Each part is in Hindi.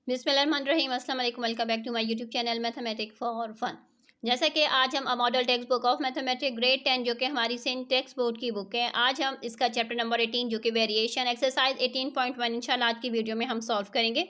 बिस्मिल्लाहिर्रहमानिर्रहीम अस्सलाम वालेकुम, welcome back to my YouTube channel mathematic for fun. जैसा कि आज हम model text book of mathematics grade 10 जो कि हमारी सेंट टेक्स्ट बोर्ड की बुक है, आज हम इसका चैप्टर नंबर 18 जो कि वेरिएशन एक्सरसाइज 18.1 इंशाल्लाह आज की वीडियो में हम सॉल्व करेंगे।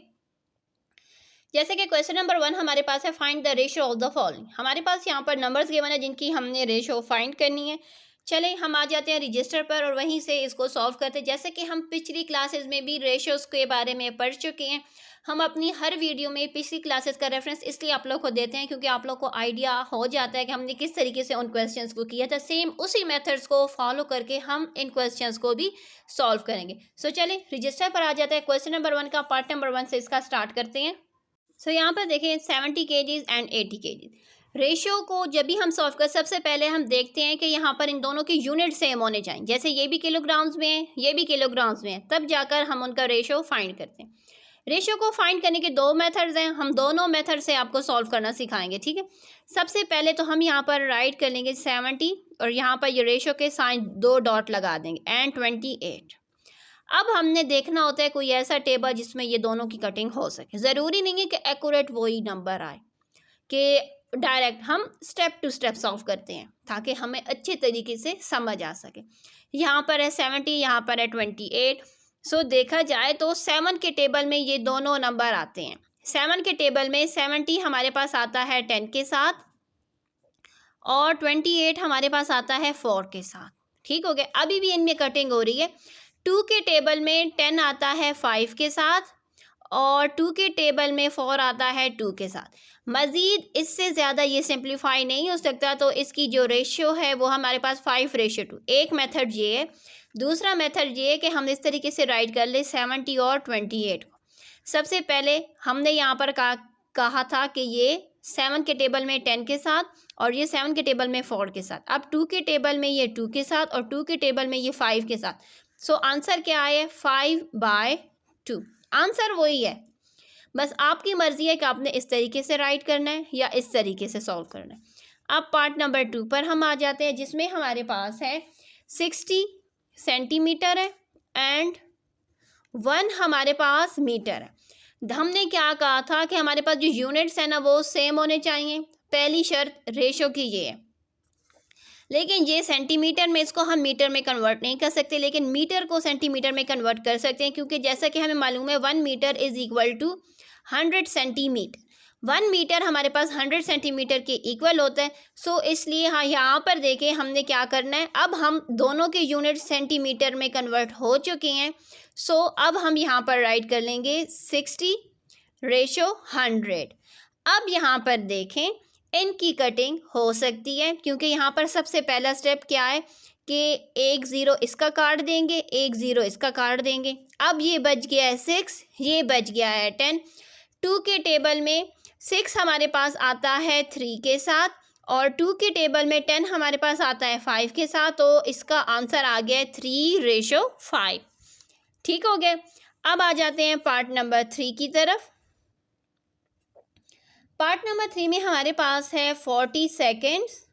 जैसे कि क्वेश्चन नंबर 1 हमारे पास है, find the ratio of the following. हमारे पास यहाँ पर नंबर्स गिवन है जिनकी हमने रेशियो फाइंड करनी है। चले हम आ जाते हैं रजिस्टर पर और वहीं से इसको सॉल्व करते हैं। जैसे कि हम पिछली क्लासेस में भी रेशियोज के बारे में पढ़ चुके हैं। हम अपनी हर वीडियो में पिछली क्लासेस का रेफरेंस इसलिए आप लोग को देते हैं क्योंकि आप लोग को आइडिया हो जाता है कि हमने किस तरीके से उन क्वेश्चंस को किया था। सेम उसी मेथड्स को फॉलो करके हम इन क्वेश्चंस को भी सॉल्व करेंगे। सो चले रजिस्टर पर आ जाते हैं। क्वेश्चन नंबर 1 का पार्ट नंबर 1 से इसका स्टार्ट करते हैं। सो यहाँ पर देखें 70 kgs एंड 80 kgs रेशियो को जब भी हम सॉल्व कर सबसे पहले हम देखते हैं कि यहाँ पर इन दोनों की यूनिट सेम होने चाहिए। जैसे ये भी किलोग्राम्स में है, ये भी किलोग्राम्स में है, तब जाकर हम उनका रेशियो फाइंड करते हैं। रेशियो को फाइंड करने के दो मेथड्स हैं, हम दोनों मेथड से आपको सॉल्व करना सिखाएंगे। ठीक है, सबसे पहले तो हम यहाँ पर राइट कर लेंगे 70 और यहाँ पर ये रेशियो के साइन 2 डॉट लगा देंगे एंड 28। अब हमने देखना होता है कोई ऐसा टेबल जिसमें ये दोनों की कटिंग हो सके। ज़रूरी नहीं है कि एक्यूरेट वही नंबर आए, कि डायरेक्ट हम स्टेप टू स्टेप सॉल्व करते हैं ताकि हमें अच्छे तरीके से समझ आ सके। यहाँ पर है 70, यहाँ पर है 28। सो देखा जाए तो 7 के टेबल में ये दोनों नंबर आते हैं। 7 के टेबल में 70 हमारे पास आता है 10 के साथ और 28 हमारे पास आता है 4 के साथ। ठीक हो गया, अभी भी इनमें कटिंग हो रही है। 2 के टेबल में 10 आता है 5 के साथ और 2 के टेबल में 4 आता है 2 के साथ। मज़ीद इससे ज़्यादा ये सिंप्लीफाई नहीं हो सकता, तो इसकी जो रेशियो है वो हमारे पास 5:2। एक मेथड ये है। दूसरा मेथड ये है कि हम इस तरीके से राइट कर ले 70 और 28 को। सबसे पहले हमने यहाँ पर कहा था कि ये 7 के टेबल में 10 के साथ और ये 7 के टेबल में 4 के साथ। अब 2 के टेबल में ये 2 के साथ और 2 के टेबल में ये 5 के साथ। सो आंसर क्या है? 5/2। आंसर वही है, बस आपकी मर्जी है कि आपने इस तरीके से राइट करना है या इस तरीके से सॉल्व करना है। अब पार्ट नंबर 2 पर हम आ जाते हैं जिसमें हमारे पास है 60 सेंटीमीटर है एंड 1 हमारे पास मीटर है। हमने क्या कहा था कि हमारे पास जो यूनिट्स है ना वो सेम होने चाहिए। पहली शर्त रेशो की ये है, लेकिन ये सेंटीमीटर में इसको हम मीटर में कन्वर्ट नहीं कर सकते, लेकिन मीटर को सेंटीमीटर में कन्वर्ट कर सकते हैं क्योंकि जैसा कि हमें मालूम है 1 metre is equal to 100 centimetre. 1 metre हमारे पास 100 सेंटीमीटर के इक्वल होता है। सो इसलिए हाँ, यहाँ पर देखें हमने क्या करना है, अब हम दोनों के यूनिट सेंटीमीटर में कन्वर्ट हो चुके हैं। सो अब हम यहाँ पर राइट कर लेंगे 60/100। अब यहाँ पर देखें इनकी कटिंग हो सकती है क्योंकि यहाँ पर सबसे पहला स्टेप क्या है कि एक ज़ीरो इसका काट देंगे, एक ज़ीरो इसका काट देंगे। अब ये बच गया है 6, ये बच गया है 10। 2 के टेबल में 6 हमारे पास आता है 3 के साथ और 2 के टेबल में 10 हमारे पास आता है 5 के साथ। तो इसका आंसर आ गया है 3/5। ठीक हो गया। अब आ जाते हैं पार्ट नंबर 3 की तरफ। पार्ट नंबर 3 में हमारे पास है 40 सेकेंड्स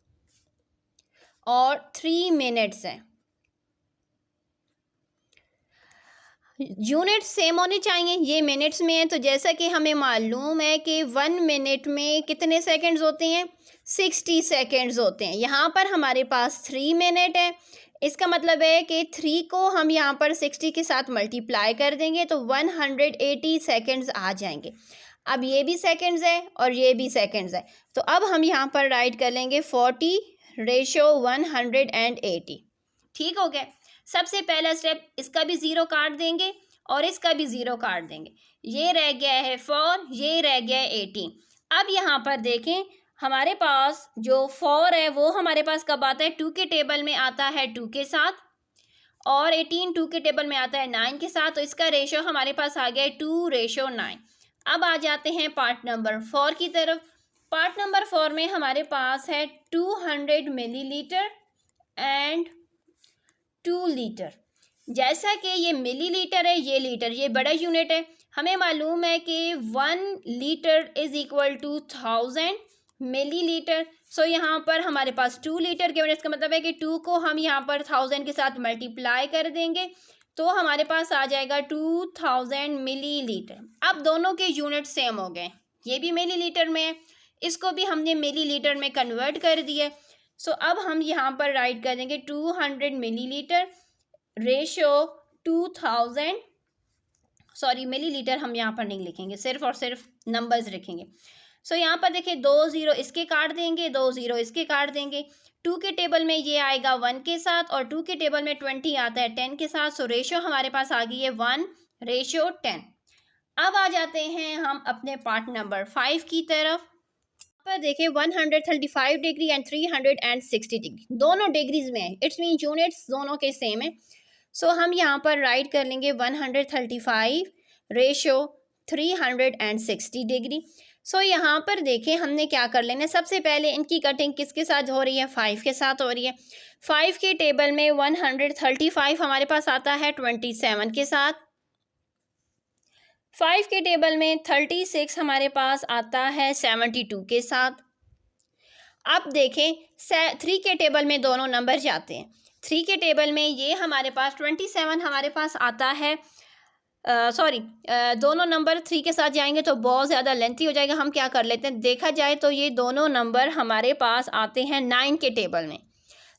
और 3 मिनट्स है। यूनिट सेम होने चाहिए, ये मिनट्स में है। तो जैसा कि हमें मालूम है कि 1 मिनट में कितने सेकेंड्स होते हैं? 60 सेकेंड्स होते हैं। यहाँ पर हमारे पास 3 मिनट है। इसका मतलब है कि 3 को हम यहाँ पर 60 के साथ मल्टीप्लाई कर देंगे तो 180 सेकेंड्स आ जाएंगे। अब ये भी सेकेंड्स है और ये भी सेकेंड्स है, तो अब हम यहाँ पर राइट कर लेंगे 40/180। ठीक हो गया। सबसे पहला स्टेप, इसका भी ज़ीरो काट देंगे और इसका भी ज़ीरो काट देंगे। ये रह गया है 4, ये रह गया है 18। अब यहाँ पर देखें हमारे पास जो 4 है वो हमारे पास कब आता है? 2 के टेबल में आता है 2 के साथ और 18 2 के टेबल में आता है 9 के साथ। तो इसका रेशो हमारे पास आ गया है 2/9। अब आ जाते हैं पार्ट नंबर 4 की तरफ। पार्ट नंबर 4 में हमारे पास है 200 मिलीलीटर एंड 2 लीटर। जैसा कि ये मिलीलीटर है, ये लीटर, ये बड़ा यूनिट है। हमें मालूम है कि 1 litre is equal to 1000 millilitre. So यहाँ पर हमारे पास 2 लीटर के यूनिट, इसका मतलब है कि 2 को हम यहाँ पर 1000 के साथ मल्टीप्लाई कर देंगे तो हमारे पास आ जाएगा 2000 मिलीलीटर। अब दोनों के यूनिट सेम हो गए, ये भी मिलीलीटर में है, इसको भी हमने मिलीलीटर में कन्वर्ट कर दिया। सो अब हम यहाँ पर राइट कर देंगे 200 मिलीलीटर रेशो 2000, सॉरी मिलीलीटर हम यहाँ पर नहीं लिखेंगे, सिर्फ और सिर्फ नंबर्स लिखेंगे। सो यहाँ पर देखिए 2 0 इसके काट देंगे, 2 0 इसके काट देंगे। 2 के टेबल में ये आएगा 1 के साथ और 2 के टेबल में 20 आता है 10 के साथ। सो रेशो हमारे पास आ गई है 1:10। अब आ जाते हैं हम अपने पार्ट नंबर 5 की तरफ। पर देखिए 135 डिग्री एंड 360 डिग्री दोनों डिग्रीज में है, इट्स मीन यूनिट्स दोनों के सेम है। सो हम यहाँ पर राइट कर लेंगे 135 रेशो 360 डिग्री। सो यहाँ पर देखें हमने क्या कर लेना है, सबसे पहले इनकी कटिंग किसके साथ हो रही है, 5 के साथ हो रही है। 5 के टेबल में 135 हमारे पास आता है 27 के साथ। 5 के टेबल में 36 हमारे पास आता है 72 के साथ। अब देखें 3 के टेबल में दोनों नंबर जाते हैं। 3 के टेबल में ये हमारे पास 27 हमारे पास आता है, दोनों नंबर 3 के साथ जाएंगे तो बहुत ज़्यादा लेंथी हो जाएगा। हम क्या कर लेते हैं, देखा जाए तो ये दोनों नंबर हमारे पास आते हैं 9 के टेबल में।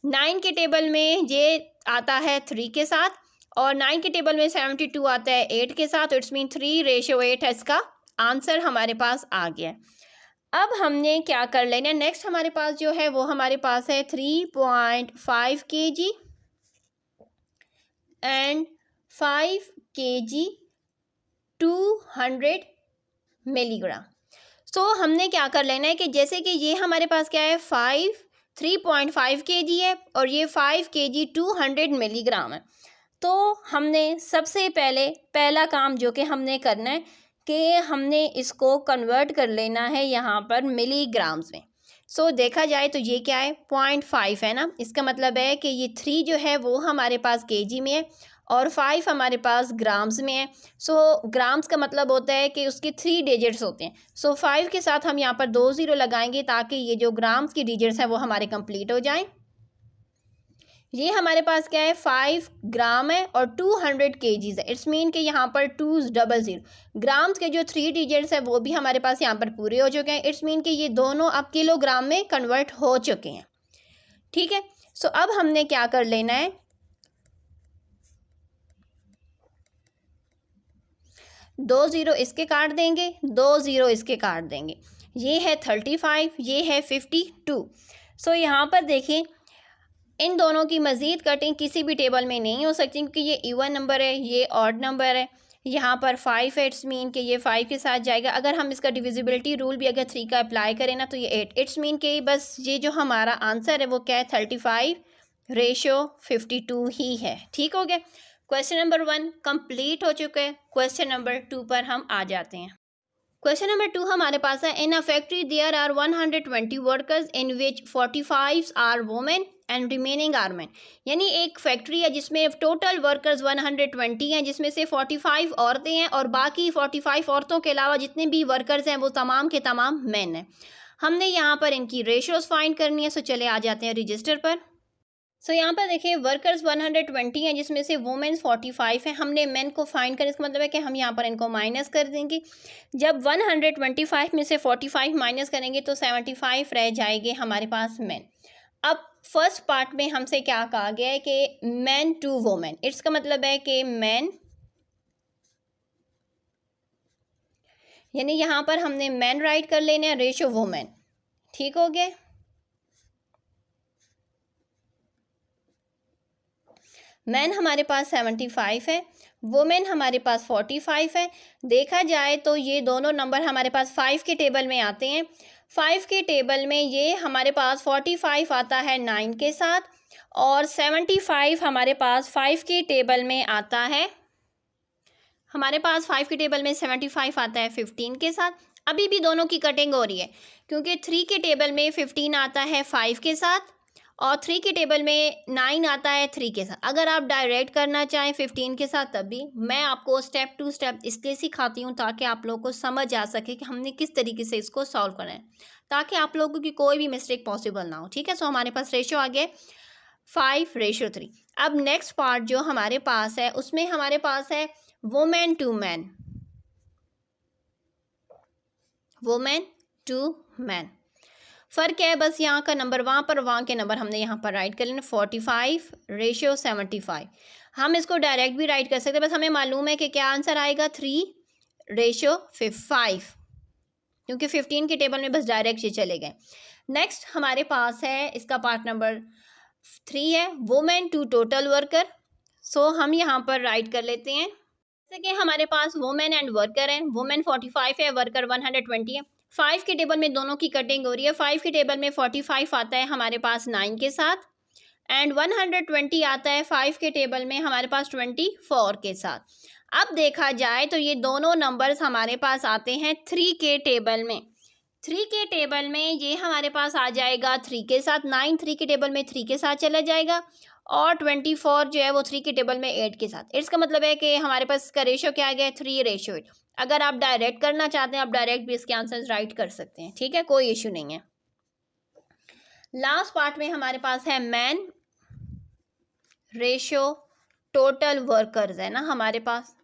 9 के टेबल में ये आता है 3 के साथ और 9 के टेबल में 72 आता है 8 के साथ। इट्स मीन 3:8 है, इसका आंसर हमारे पास आ गया। अब हमने क्या कर लेना है, नेक्स्ट हमारे पास जो है वो हमारे पास है 3.5 kg एंड 5 kg 200 मिलीग्राम। सो हमने क्या कर लेना है कि जैसे कि ये हमारे पास क्या है 3.5 kg है और ये 5 kg 200 मिलीग्राम है। तो हमने सबसे पहले पहला काम जो कि हमने करना है कि हमने इसको कन्वर्ट कर लेना है यहाँ पर मिलीग्राम्स में। सो देखा जाए तो ये क्या है 0.5 है ना, इसका मतलब है कि ये 3 जो है वो हमारे पास केजी में है और 5 हमारे पास ग्राम्स में है। सो ग्राम्स का मतलब होता है कि उसके 3 डिजिट्स होते हैं। सो 5 के साथ हम यहाँ पर 2 0 लगाएंगे ताकि ये जो ग्राम्स की डिजिट्स हैं वो हमारे कंप्लीट हो जाएं। ये हमारे पास क्या है 5 ग्राम है और 200 केजीज है। इट्स मीन कि यहाँ पर 200 ग्राम्स के जो 3 डिजिट्स है वो भी हमारे पास यहाँ पर पूरे हो चुके हैं। इट्स मीन कि ये दोनों अब किलोग्राम में कन्वर्ट हो चुके हैं। ठीक है, सो अब हमने क्या कर लेना है, दो 0 इसके काट देंगे, 2 0 इसके काट देंगे। ये है 35, ये है 52। सो यहाँ पर देखें इन दोनों की मज़ीद कटिंग किसी भी टेबल में नहीं हो सकती क्योंकि ये इवन नंबर है, ये ऑड नंबर है। यहाँ पर 5 है, इट्स मीन कि ये 5 के साथ जाएगा। अगर हम इसका डिविजिबिलिटी रूल भी अगर 3 का अप्लाई करें ना तो ये 8। इट्स मीन कि बस ये जो हमारा आंसर है वो क्या है 35:52 ही है। ठीक हो गया, क्वेश्चन नंबर 1 कंप्लीट हो चुका है। क्वेश्चन नंबर 2 पर हम आ जाते हैं। क्वेश्चन नंबर 2 हमारे पास है in a factory there are 120 workers in which 45 are women and remaining are men. यानी एक फैक्ट्री है जिसमें टोटल वर्कर्स 120 हैं, जिसमें से 45 औरतें हैं और बाकी 45 औरतों के अलावा जितने भी वर्कर्स हैं वो तमाम के तमाम मेन हैं। हमने यहाँ पर इनकी रेशियोज फाइंड करनी है। सो चले आ जाते हैं रजिस्टर पर। सो यहाँ पर देखिए वर्कर्स 120 हैं जिसमें से वुमेन्स 45 हैं। हमने मेन को फाइंड कर, इसका मतलब है कि हम यहाँ पर इनको माइनस कर देंगे। जब 125 में से 45 माइनस करेंगे तो 75 रह जाएंगे हमारे पास मेन। अब फर्स्ट पार्ट में हमसे क्या कहा गया है कि मैन टू वुमेन, इसका मतलब है कि मैन, यानी यहाँ पर हमने मैन राइट कर लेने हैं, रेशो वुमेन। ठीक हो गया, मैन हमारे पास 75 है, वुमेन हमारे पास 45 है। देखा जाए तो ये दोनों नंबर हमारे पास 5 के टेबल में आते हैं। 5 के टेबल में ये हमारे पास 45 आता है 9 के साथ और 75 हमारे पास 5 के टेबल में आता है, हमारे पास 5 के टेबल में 75 आता है 15 के साथ। अभी भी दोनों की कटिंग हो रही है क्योंकि 3 के टेबल में 15 आता है 5 के साथ और 3 के टेबल में 9 आता है 3 के साथ। अगर आप डायरेक्ट करना चाहें 15 के साथ तब भी, मैं आपको स्टेप टू स्टेप इसलिए सिखाती हूँ ताकि आप लोगों को समझ आ सके कि हमने किस तरीके से इसको सॉल्व करना है, ताकि आप लोगों की कोई भी मिस्टेक पॉसिबल ना हो। ठीक है, सो हमारे पास रेशो आ गया 5:3। अब नेक्स्ट पार्ट जो हमारे पास है उसमें हमारे पास है वुमेन टू मैन, वुमेन टू मैन। फ़र्क है बस यहाँ का नंबर वहाँ पर, वहाँ के नंबर हमने यहाँ पर राइट कर लेना 45:75। हम इसको डायरेक्ट भी राइट कर सकते हैं, बस हमें मालूम है कि क्या आंसर आएगा 3:5, क्योंकि 15 के टेबल में बस डायरेक्ट ये चले गए। नेक्स्ट हमारे पास है इसका पार्ट नंबर 3 है वुमेन टू टोटल वर्कर। सो हम यहाँ पर राइट कर लेते हैं, जैसे कि हमारे पास वुमेन एंड वर्कर है, वुमेन 45 है, वर्कर 120 है। 5 के टेबल में दोनों की कटिंग हो रही है। 5 के टेबल में 45 आता है हमारे पास 9 के साथ, एंड 120 आता है 5 के टेबल में हमारे पास 24 के साथ। अब देखा जाए तो ये दोनों नंबर्स हमारे पास आते हैं 3 के टेबल में। 3 के टेबल में ये हमारे पास आ जाएगा 3 के साथ, 9 3 के टेबल में 3 के साथ चला जाएगा, और 24 जो है वो 3 के टेबल में 8 के साथ। इसका मतलब है कि हमारे पास इसका रेशो क्या आ गया है 3:8। अगर आप डायरेक्ट करना चाहते हैं आप डायरेक्ट भी इसके आंसर राइट कर सकते हैं, ठीक है, कोई इशू नहीं है। लास्ट पार्ट में हमारे पास है मैन रेशो टोटल वर्कर्स है ना हमारे पास।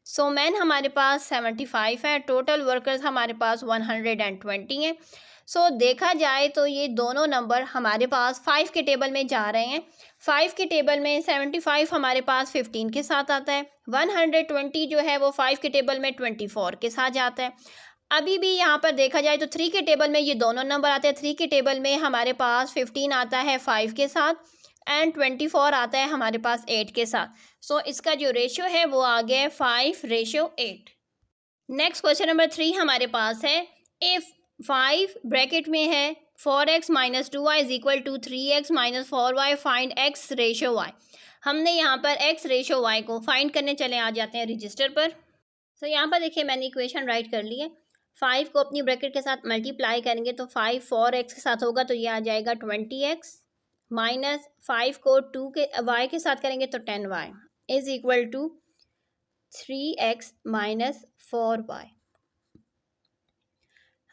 सो मैन हमारे पास 75 है, टोटल वर्कर्स हमारे पास 120 हैं। सो देखा जाए तो ये दोनों नंबर हमारे पास 5 के टेबल में जा रहे हैं। 5 के टेबल में 75 हमारे पास 15 के साथ आता है, 120 जो है वो 5 के टेबल में 24 के साथ जाता है। अभी भी यहाँ पर देखा जाए तो 3 के टेबल में ये दोनों नंबर आते हैं। 3 के टेबल में हमारे पास 15 आता है 5 के साथ, एंड 24 आता है हमारे पास 8 के साथ। सो इसका जो रेशियो है वो आ गया है 5:8। नेक्स्ट क्वेश्चन नंबर 3 हमारे पास है, इफ़ 5 ब्रैकेट में है 4x - 2y = 3x - 4y, find x ratio y। हमने यहाँ पर x रेशियो y को फाइंड करने चले आ जाते हैं रजिस्टर पर। सो यहाँ पर देखिए मैंने इक्वेशन राइट कर ली है। 5 को अपनी ब्रैकेट के साथ मल्टीप्लाई करेंगे तो 5 4x के साथ होगा तो ये आ जाएगा 20x, माइनस 5 को 2 के y के साथ करेंगे तो 10y = 3x - 4y।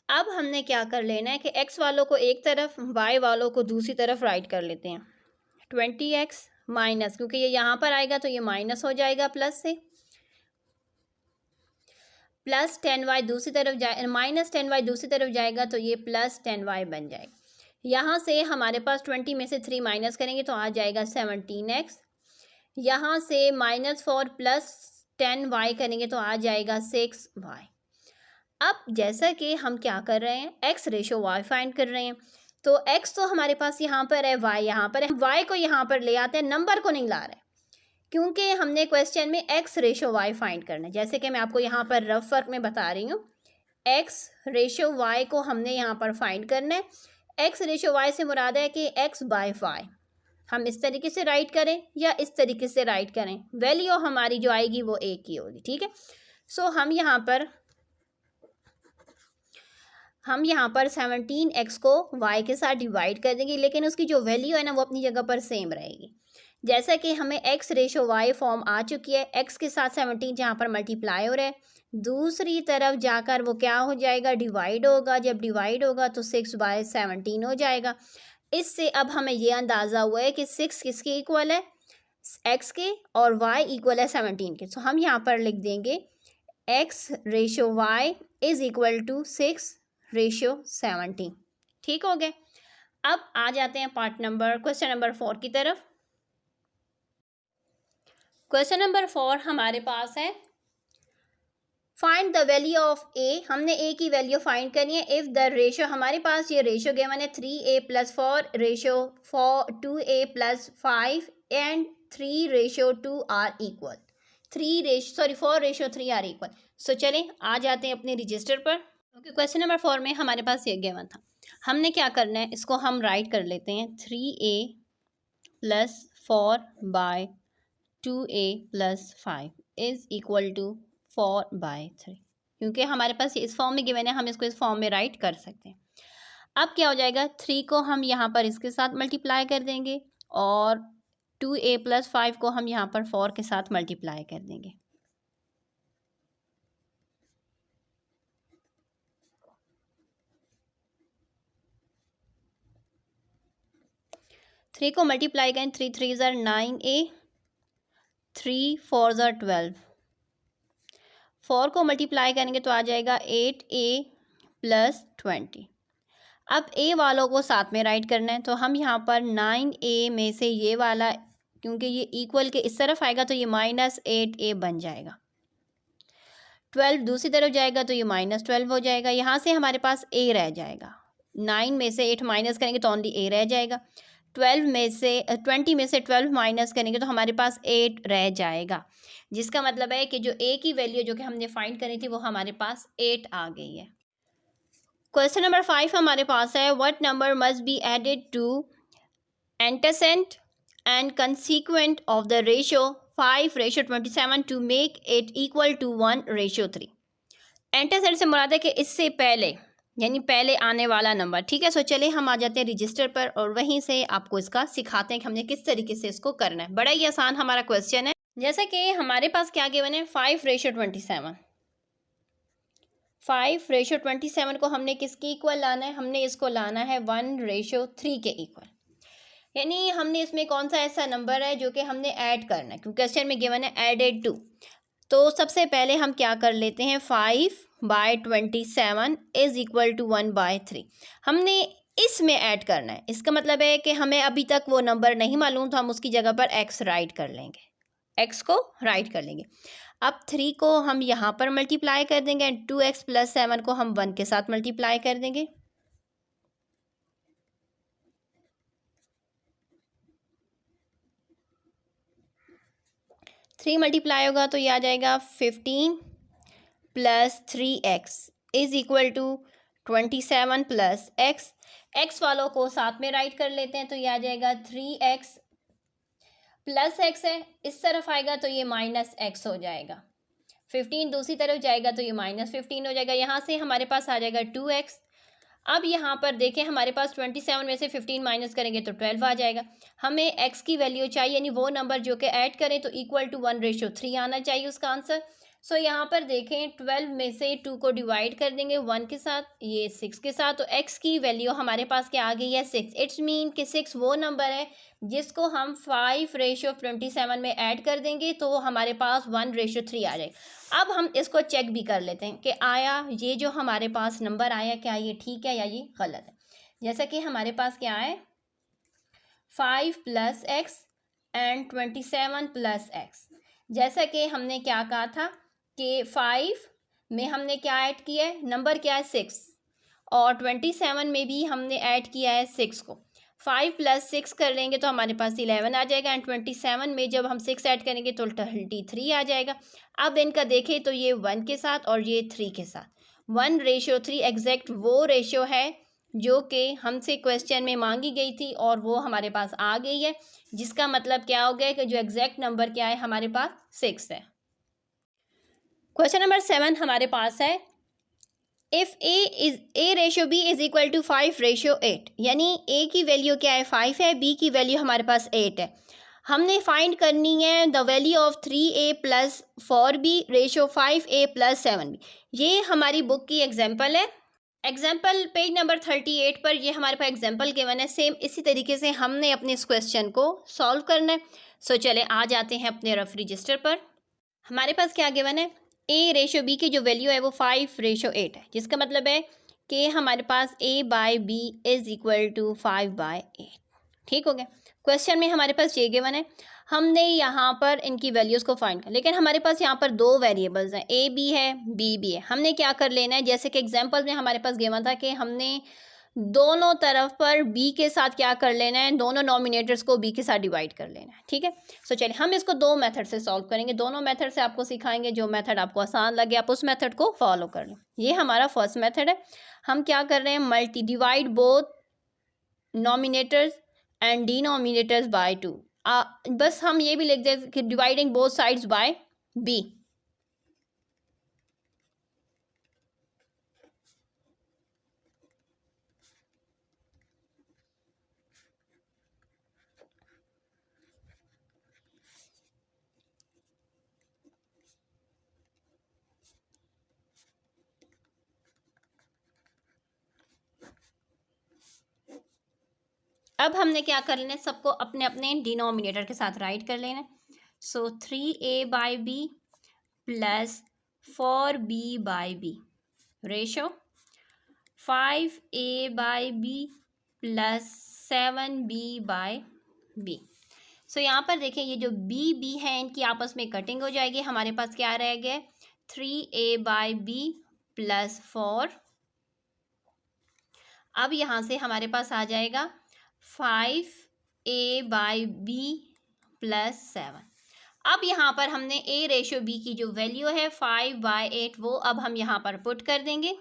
अब हमने क्या कर लेना है कि x वालों को एक तरफ y वालों को दूसरी तरफ राइट कर लेते हैं। 20x माइनस, क्योंकि ये यहाँ पर आएगा तो ये माइनस हो जाएगा प्लस से, प्लस 10y दूसरी तरफ जाए, माइनस 10y दूसरी तरफ जाएगा तो ये प्लस 10y बन जाएगा। यहाँ से हमारे पास 20 में से 3 माइनस करेंगे तो आ जाएगा 17x। यहाँ से -4 प्लस 10y करेंगे तो आ जाएगा 6y। अब जैसा कि हम क्या कर रहे हैं, x रेशो y फाइंड कर रहे हैं, तो x तो हमारे पास यहाँ पर है, y यहाँ पर है, y को यहाँ पर ले आते हैं, नंबर को नहीं ला रहे, क्योंकि हमने क्वेश्चन में x रेशो y फाइंड करना है। जैसे कि मैं आपको यहाँ पर रफ वर्क में बता रही हूँ, x रेशो y को हमने यहाँ पर फाइंड करना है। x रेशो y से मुराद है कि x/y हम इस तरीके से राइट करें या इस तरीके से राइट करें, वैल्यू हमारी जो आएगी वो एक ही होगी, ठीक है। सो हम यहाँ पर 17x को y के साथ डिवाइड कर देंगे, लेकिन उसकी जो वैल्यू है ना वो अपनी जगह पर सेम रहेगी। जैसा कि हमें x रेशो y फॉर्म आ चुकी है, x के साथ 17 जहाँ पर मल्टीप्लाई हो रहा है, दूसरी तरफ जाकर वो क्या हो जाएगा, डिवाइड होगा। जब डिवाइड होगा तो 6/17 हो जाएगा। इससे अब हमें ये अंदाज़ा हुआ है कि 6 किसके इक्वल है, x के, और y इक्वल है 17 के। तो हम यहाँ पर लिख देंगे x रेशो y = 6:17। ठीक हो गया। अब आ जाते हैं क्वेश्चन नंबर 4 की तरफ। क्वेश्चन नंबर 4 हमारे पास है, find the value of a। हमने a की वैल्यू फाइंड करनी है इफ़ द रेशियो, हमारे पास ये रेशियो गिवन है 3a + 4 ratio 2a + 5 and 3:2 are equal 4:3 are equal. So चलें आ जाते हैं अपने रजिस्टर पर। ओके, क्वेश्चन नंबर 4 में हमारे पास ये गिवन था, हमने क्या करना है, इसको हम राइट कर लेते हैं 3a + 4/2a + 5 = 4/3, क्योंकि हमारे पास इस फॉर्म में गिवन है, हम इसको इस फॉर्म में राइट कर सकते हैं। अब क्या हो जाएगा, 3 को हम यहाँ पर इसके साथ मल्टीप्लाई कर देंगे, और 2a + 5 को हम यहाँ पर 4 के साथ मल्टीप्लाई कर देंगे। 3 को मल्टीप्लाई करें, 3 3 ज़र 9a, 3 4 ज़र 12। 4 को मल्टीप्लाई करेंगे तो आ जाएगा 8a प्लस 20। अब a वालों को साथ में राइट करना है, तो हम यहाँ पर 9a में से ये वाला, क्योंकि ये इक्वल के इस तरफ आएगा तो ये -8a बन जाएगा। 12 दूसरी तरफ जाएगा तो ये -12 हो जाएगा। यहाँ से हमारे पास a रह जाएगा। 9 में से 8 माइनस करेंगे तो ओनली a रह जाएगा। 20 में से 12 माइनस करेंगे तो हमारे पास 8 रह जाएगा, जिसका मतलब है कि जो a की वैल्यू जो कि हमने फाइंड करी थी वो हमारे पास 8 आ गई है। क्वेश्चन नंबर 5 हमारे पास है, what number must be added to antecedent and consequent of the ratio 5:27 to make it equal to 1:3। Antecedent से मुराद है कि इससे पहले, यानी पहले आने वाला नंबर। ठीक है, सो चले हम आ जाते हैं रजिस्टर पर और वहीं से आपको इसका सिखाते हैं कि हमने किस तरीके से इसको करना है। बड़ा ही आसान हमारा क्वेश्चन है। जैसे कि हमारे पास क्या गिवन है, 5:27। 5:27 को हमने किसके इक्वल लाना है, हमने इसको लाना है 1:3 के इक्वल। यानी हमने इसमें कौन सा ऐसा नंबर है जो कि हमने ऐड करना है, क्योंकि क्वेश्चन में गिवन है एडेड टू। तो सबसे पहले हम क्या कर लेते हैं, 5/27 इज इक्वल टू 1/3 हमने इसमें ऐड करना है। इसका मतलब है कि हमें अभी तक वो नंबर नहीं मालूम, तो हम उसकी जगह पर x राइट कर लेंगे, x को राइट कर लेंगे। अब 3 को हम यहाँ पर मल्टीप्लाई कर देंगे एंड 2x + 7 को हम 1 के साथ मल्टीप्लाई कर देंगे। 3 मल्टीप्लाई होगा तो ये आ जाएगा 15 + 3x is equal to 27 + x। x वालों को साथ में राइट कर लेते हैं तो ये आ जाएगा 3x + x है, इस तरफ आएगा तो ये -x हो जाएगा। 15 दूसरी तरफ जाएगा तो ये -15 हो जाएगा। यहाँ से हमारे पास आ जाएगा 2x। अब यहाँ पर देखें, हमारे पास 27 में से 15 माइनस करेंगे तो 12 आ जाएगा। हमें x की वैल्यू चाहिए, यानी वो नंबर जो कि ऐड करें तो इक्वल टू 1:3 आना चाहिए उसका आंसर। सो यहाँ पर देखें, 12 में से 2 को डिवाइड कर देंगे 1 के साथ, ये 6 के साथ, तो x की वैल्यू हमारे पास क्या आ गई है, 6। इट्स मीन कि 6 वो नंबर है जिसको हम 5:27 में ऐड कर देंगे तो हमारे पास 1:3 आ जाएगा। अब हम इसको चेक भी कर लेते हैं कि आया ये जो हमारे पास नंबर आया, क्या ये ठीक है या ये गलत है। जैसा कि हमारे पास क्या है, 5 + x एंड 27 + x। जैसा कि हमने क्या कहा था कि 5 में हमने क्या ऐड किया है, नंबर क्या है 6, और 27 में भी हमने ऐड किया है 6 को। 5 + 6 कर लेंगे तो हमारे पास 11 आ जाएगा एंड 27 में जब हम 6 ऐड करेंगे तो 33 आ जाएगा। अब इनका देखें तो ये 1 के साथ और ये 3 के साथ 1:3 एग्जैक्ट वो रेशियो है जो कि हमसे क्वेश्चन में मांगी गई थी और वो हमारे पास आ गई है, जिसका मतलब क्या हो गया कि जो एग्जैक्ट नंबर क्या है हमारे पास 6 है। क्वेश्चन नंबर 7 हमारे पास है, if a ratio b is equal to 5:8, यानी a की वैल्यू क्या है 5 है, b की वैल्यू हमारे पास 8 है। हमने फाइंड करनी है the value of 3a + 4b ratio 5a + 7b। ये हमारी बुक की एग्जाम्पल है। एग्जाम्पल पेज नंबर 38 पर ये हमारे पास एग्जाम्पल गिवन है। सेम इसी तरीके से हमने अपने इस क्वेश्चन को सॉल्व करना है। सो चले आ जाते हैं अपने रफ रजिस्टर पर। हमारे पास क्या गिवन है, a रेशियो b की जो वैल्यू है वो 5:8 है, जिसका मतलब है कि हमारे पास a/b इज इक्वल टू 5/8। ठीक हो गया। क्वेश्चन में हमारे पास ये गिवन है, हमने यहाँ पर इनकी वैल्यूज़ को फाइंड कर, लेकिन हमारे पास यहाँ पर दो वेरिएबल्स हैं, a b है b b है। हमने क्या कर लेना है, जैसे कि एग्जांपल में हमारे पास गिवन था कि हमने दोनों तरफ पर b के साथ क्या कर लेना है, दोनों नॉमिनेटर्स को b के साथ डिवाइड कर लेना है। ठीक है, सो चलिए हम इसको दो मेथड से सॉल्व करेंगे। दोनों मेथड से आपको सिखाएंगे, जो मेथड आपको आसान लगे आप उस मेथड को फॉलो कर लें। ये हमारा फर्स्ट मेथड है। हम क्या कर रहे हैं, divide both nominators and denominators by 2। बस हम ये भी लिख दें कि dividing both sides by b। अब हमने क्या कर लेना है, सबको अपने अपने डिनोमिनेटर के साथ राइट कर लेना है। सो 3a/b plus 4b/b ratio 5a/b plus 7b/b। सो यहाँ पर देखें, ये जो b है इनकी आपस में कटिंग हो जाएगी। हमारे पास क्या रह गया, 3a/b प्लस 4। अब यहाँ से हमारे पास आ जाएगा 5a/b प्लस 7। अब यहाँ पर हमने a/b की जो वैल्यू है 5/8 वो अब हम यहाँ पर पुट कर देंगे।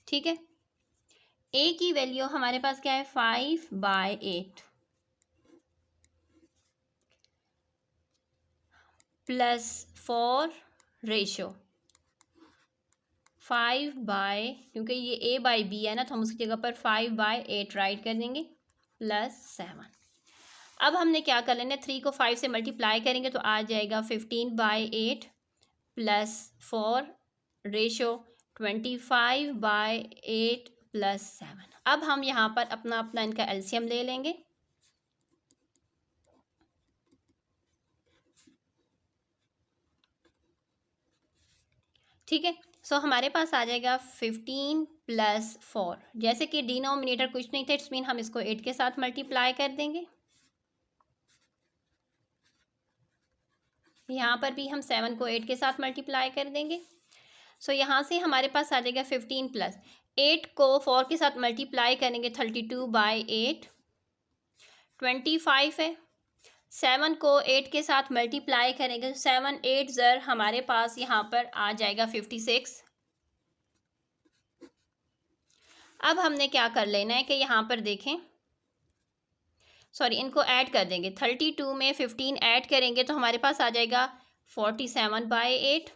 ठीक है, a की वैल्यू हमारे पास क्या है, 5/8 प्लस 4 रेशो 5/, क्योंकि ये a/b है ना तो हम उसकी जगह पर 5/8 राइट कर देंगे प्लस 7। अब हमने क्या कर लेना है, 3 को 5 से मल्टीप्लाई करेंगे तो आ जाएगा 15/8 प्लस 4 रेशो 25/8 प्लस 7। अब हम यहाँ पर अपना अपना इनका एलसीएम ले लेंगे। ठीक है, सो हमारे पास आ जाएगा 15 प्लस 4। जैसे कि डिनोमिनेटर कुछ नहीं था, इट्स मीन हम इसको 8 के साथ मल्टीप्लाई कर देंगे। यहाँ पर भी हम 7 को 8 के साथ मल्टीप्लाई कर देंगे। सो यहाँ से हमारे पास आ जाएगा 15 प्लस 8 को 4 के साथ मल्टीप्लाई करेंगे 32/8 25 है। 7 को 8 के साथ मल्टीप्लाई करेंगे 7 8 ज़र हमारे पास यहाँ पर आ जाएगा 56। अब हमने क्या कर लेना है कि यहाँ पर देखें, सॉरी इनको ऐड कर देंगे। 32 में 15 ऐड करेंगे तो हमारे पास आ जाएगा 47/8।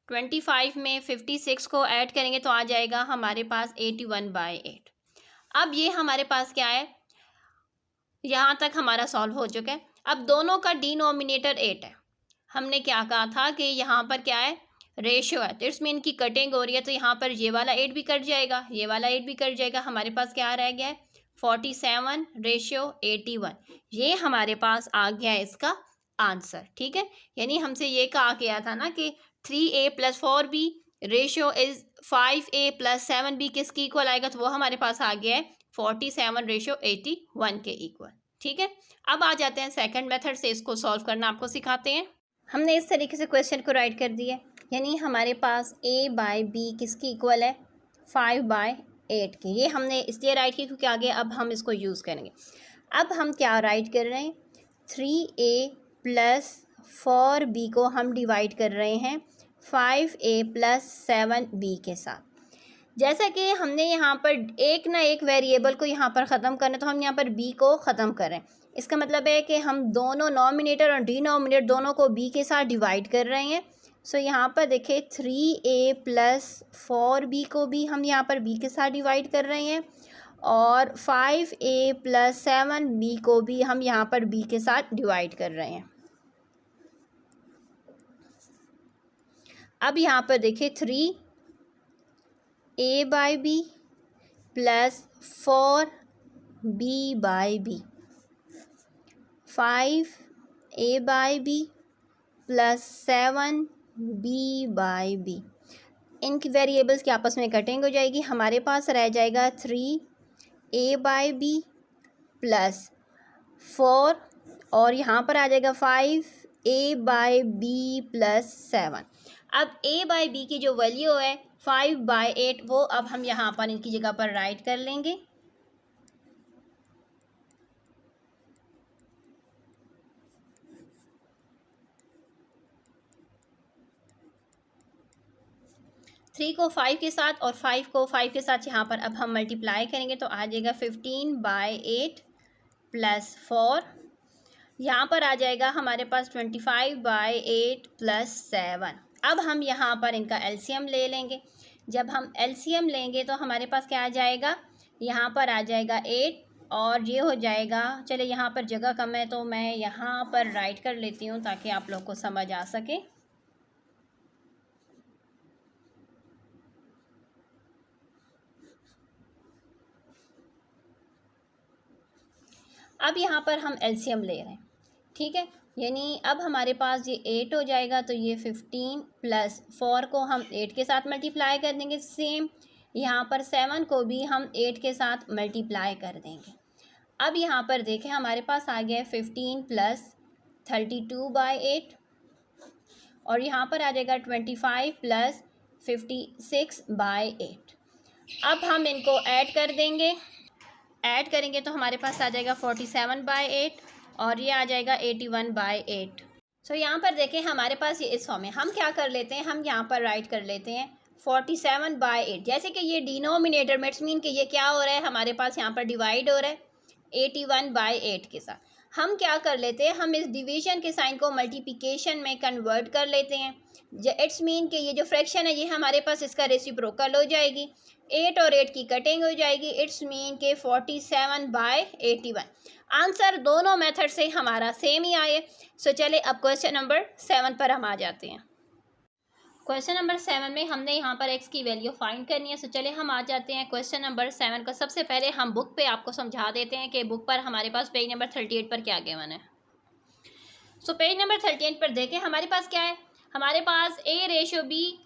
25 में 56 को ऐड करेंगे तो आ जाएगा हमारे पास 81/8। अब ये हमारे पास क्या है, यहाँ तक हमारा सॉल्व हो चुका है। अब दोनों का डिनोमिनेटर 8 है। हमने क्या कहा था कि यहाँ पर क्या है, रेशियो है, तो इट्स मीन की कटिंग हो रही है, तो यहाँ पर ये वाला 8 भी कट जाएगा, ये वाला 8 भी कट जाएगा। हमारे पास क्या रह गया है, 47 रेशियो 81। ये हमारे पास आ गया है इसका आंसर। ठीक है, यानी हमसे ये कहा गया था ना कि 3a plus 4b ratio is 5a plus 7b किसकी इक्वल आएगा, तो वो हमारे पास आ गया है 47 रेशियो 81 के इक्वल। ठीक है, अब आ जाते हैं सेकंड मेथड से, इसको सॉल्व करना आपको सिखाते हैं। हमने इस तरीके से क्वेश्चन को राइट कर दिया, यानी हमारे पास a/b किसकी इक्वल है, 5/8 की। ये हमने इसलिए राइट की क्योंकि आगे अब हम इसको यूज़ करेंगे। अब हम क्या राइट कर रहे हैं, 3a प्लस 4b को हम डिवाइड कर रहे हैं 5a प्लस 7b के साथ। जैसा कि हमने यहाँ पर एक ना एक वेरिएबल को यहाँ पर ख़त्म करना, तो हम यहाँ पर b को ख़त्म कर रहे हैं। इसका मतलब है कि हम दोनों नॉमिनेटर और डिनोमिनेटर दोनों को b के साथ डिवाइड कर रहे हैं। सो यहाँ पर देखें 3a प्लस 4b को भी हम यहाँ पर b के साथ डिवाइड कर रहे हैं और 5a प्लस 7b को भी हम यहाँ पर b के साथ डिवाइड कर रहे हैं। अब यहाँ पर देखिए 3a/b plus 4b/b 5a/b plus 7b/b। इनकी वेरिएबल्स की आपस में कटिंग हो जाएगी। हमारे पास रह जाएगा 3a/b प्लस 4 और यहाँ पर आ जाएगा 5a/b प्लस 7। अब a/b की जो वैल्यू है 5/8 वो अब हम यहाँ पर इनकी जगह पर राइट कर लेंगे। थ्री को 5 के साथ और 5 को 5 के साथ यहाँ पर अब हम मल्टीप्लाई करेंगे तो आ जाएगा 15/8 प्लस 4। यहाँ पर आ जाएगा हमारे पास 25/8 प्लस 7। अब हम यहाँ पर इनका एलसीएम ले लेंगे। जब हम एलसीएम लेंगे तो हमारे पास क्या आ जाएगा, यहाँ पर आ जाएगा 8 और ये हो जाएगा, चले यहाँ पर जगह कम है तो मैं यहाँ पर राइट कर लेती हूँ ताकि आप लोग को समझ आ सके। अब यहाँ पर हम एलसीएम ले रहे हैं, ठीक है, यानी अब हमारे पास ये 8 हो जाएगा, तो ये 15 प्लस 4 को हम 8 के साथ मल्टीप्लाई कर देंगे। सेम यहाँ पर 7 को भी हम 8 के साथ मल्टीप्लाई कर देंगे। अब यहाँ पर देखें हमारे पास आ गया 15 प्लस 32/8 और यहाँ पर आ जाएगा 25 प्लस 56/8। अब हम इनको ऐड कर देंगे, ऐड करेंगे तो हमारे पास आ जाएगा 47/8 और ये आ जाएगा 81/8। सो यहाँ पर देखें हमारे पास ये इस फॉर्म में, हम क्या कर लेते हैं, हम यहाँ पर राइट कर लेते हैं 47/8। जैसे कि ये डिनोमिनेटर मेट्स मीन कि ये क्या हो रहा है, हमारे पास यहाँ पर डिवाइड हो रहा है 81/8 के साथ। हम क्या कर लेते हैं, हम इस डिवीजन के साइन को मल्टीप्लिकेशन में कन्वर्ट कर लेते हैं। इट्स मीन कि ये जो फ्रैक्शन है ये हमारे पास इसका रेसिप्रोकल हो जाएगी, 8 और 8 की कटिंग हो जाएगी। इट्स मीन के 47/81। आंसर दोनों मेथड से हमारा सेम ही आए। सो चले अब क्वेश्चन नंबर 7 पर हम आ जाते हैं। क्वेश्चन नंबर 7 में हमने यहाँ पर x की वैल्यू फाइंड करनी है। सो चले हम आ जाते हैं क्वेश्चन नंबर 7 का। सबसे पहले हम बुक पे आपको समझा देते हैं कि बुक पर हमारे पास पेज नंबर 38 पर क्या गिवन है। सो पेज नंबर 38 पर देखें हमारे पास क्या है, हमारे पास A/B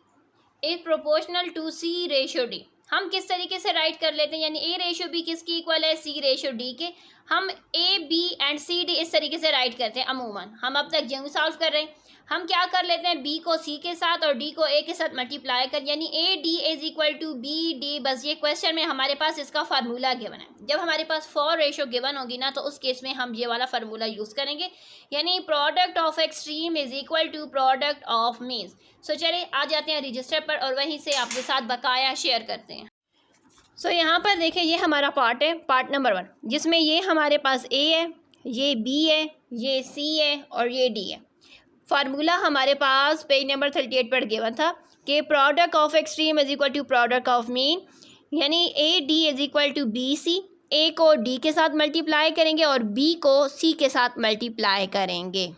is proportional to C/D। हम किस तरीके से राइट कर लेते हैं, यानी A/B किसकी इक्वल है, C/D के। हम A, B and C, D इस तरीके से राइट करते हैं अमूमन। हम अब तक जो सॉल्व कर रहे हैं, हम क्या कर लेते हैं, B को C के साथ और D को A के साथ मल्टीप्लाई कर, यानी AD is equal to BD। बस ये क्वेश्चन में हमारे पास इसका फार्मूला गिवन है। जब हमारे पास 4 रेशो गिवन होगी ना, तो उस केस में हम ये वाला फार्मूला यूज़ करेंगे, यानी product of extreme is equal to product of means. So चलिए आ जाते हैं रजिस्टर पर और वहीं से आपके साथ बकाया शेयर करते हैं। सो यहाँ पर देखें ये हमारा पार्ट है, पार्ट नंबर 1, जिसमें ये हमारे पास A है, ये B है, ये C है और ये D है। फार्मूला हमारे पास पेज नंबर 38 पर गिवन था कि product of extreme is equal to product of mean, यानी AD is equal to BC। A को D के साथ मल्टीप्लाई करेंगे और B को C के साथ मल्टीप्लाई करेंगे।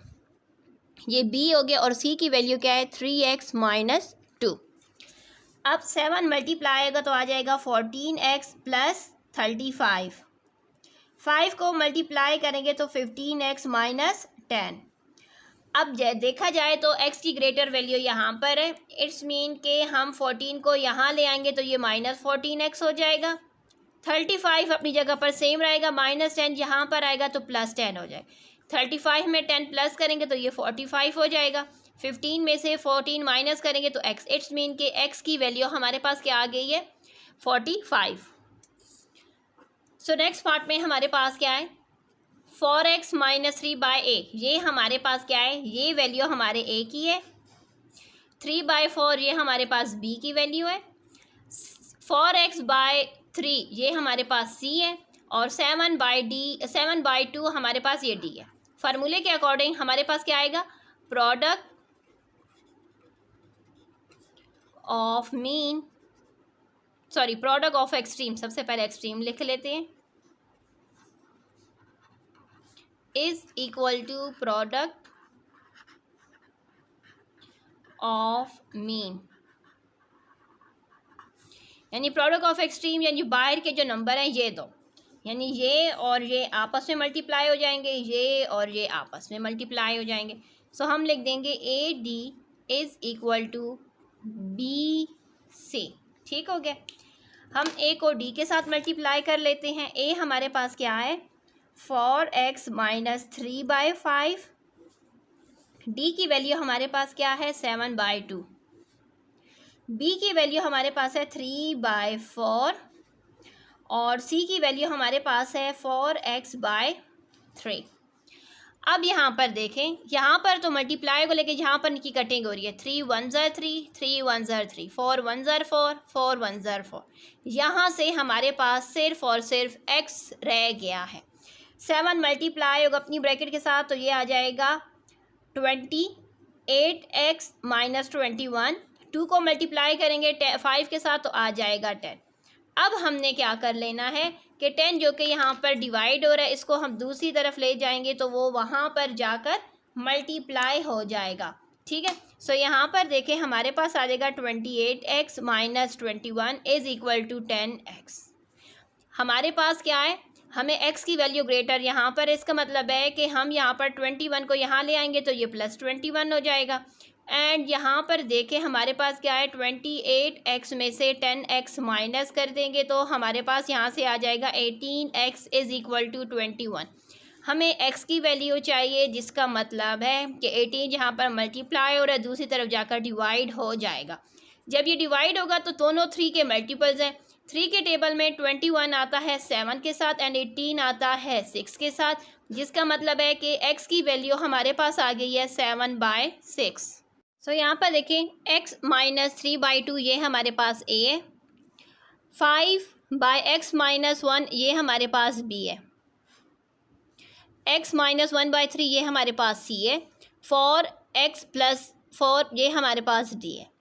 ये B हो गया और C की वैल्यू क्या है, 3x माइनस 2। अब 7 मल्टीप्लाई आएगा तो आ जाएगा 14x प्लस 35। 5 को मल्टीप्लाई करेंगे तो 15x माइनस 10। अब देखा जाए तो x की ग्रेटर वैल्यू यहाँ पर है। इट्स मीन के हम 14 को यहाँ ले आएंगे तो ये माइनस 14x हो जाएगा। 35 अपनी जगह पर सेम रहेगा, माइनस 10 यहाँ पर आएगा तो प्लस 10 हो जाएगा। 35 में 10 प्लस करेंगे तो ये 45 हो जाएगा। 15 में से 14 माइनस करेंगे तो x। इट्स मीन के x की वैल्यू हमारे पास क्या आ गई है, 45। सो नेक्स्ट पार्ट में हमारे पास क्या है, 4x माइनस 3/a। ये हमारे पास क्या है, ये वैल्यू हमारे a की है। 3/4 ये हमारे पास b की वैल्यू है। 4x/3 ये हमारे पास c है और 7/2 हमारे पास ये d है। फार्मूले के अकॉर्डिंग हमारे पास क्या आएगा, product of mean, sorry product of extreme, सबसे पहले एक्सट्रीम लिख लेते हैं, is equal to product of mean. यानी प्रोडक्ट ऑफ एक्सट्रीम यानी बाहर के जो नंबर हैं ये दो, यानी ये और ये आपस में मल्टीप्लाई हो जाएंगे, ये और ये आपस में मल्टीप्लाई हो जाएंगे। सो हम लिख देंगे AD is equal to BC। ठीक हो गया। हम A को D के साथ मल्टीप्लाई कर लेते हैं। A हमारे पास क्या है, 4x माइनस 3/5। D की वैल्यू हमारे पास क्या है, 7/2। B की वैल्यू हमारे पास है 3/4 और C की वैल्यू हमारे पास है 4x/3। अब यहाँ पर देखें, यहाँ पर तो मल्टीप्लाई को लेके यहाँ पर इनकी कटिंग हो रही है। 3 1 ज़र 3, 3 1 ज़र 3, 4 1 ज़र 4, 4 1 ज़र 4। यहाँ से हमारे पास सिर्फ और सिर्फ x रह गया है। 7 मल्टीप्लाई होगा अपनी ब्रैकेट के साथ तो ये आ जाएगा 28x माइनस 21। 2 को मल्टीप्लाई करेंगे 5 के साथ तो आ जाएगा 10। अब हमने क्या कर लेना है कि 10 जो कि यहाँ पर डिवाइड हो रहा है इसको हम दूसरी तरफ ले जाएंगे तो वो वहाँ पर जाकर मल्टीप्लाई हो जाएगा। ठीक है, सो यहाँ पर देखें हमारे पास आ जाएगा 28x minus 21 is equal to 10x। हमारे पास क्या है, हमें x की वैल्यू ग्रेटर यहाँ पर, इसका मतलब है कि हम यहाँ पर 21 को यहाँ ले आएंगे तो ये प्लस 21 हो जाएगा। एंड यहाँ पर देखें हमारे पास क्या है, 28x में से 10x माइनस कर देंगे तो हमारे पास यहाँ से आ जाएगा 18x इज़ इक्वल टू 21। हमें x की वैल्यू चाहिए, जिसका मतलब है कि 18 यहाँ पर मल्टीप्लाई हो रहा है, दूसरी तरफ जाकर डिवाइड हो जाएगा। जब ये डिवाइड होगा तो दोनों 3 के मल्टीपल्स हैं। 3 के टेबल में 21 आता है 7 के साथ एंड 18 आता है 6 के साथ, जिसका मतलब है कि x की वैल्यू हमारे पास आ गई है 7/6। सो यहाँ पर देखें x माइनस 3/2 ये हमारे पास a है, 5/x माइनस 1 ये हमारे पास b है, x माइनस 1/3 ये हमारे पास c है, 4x प्लस 4 ये हमारे पास d है।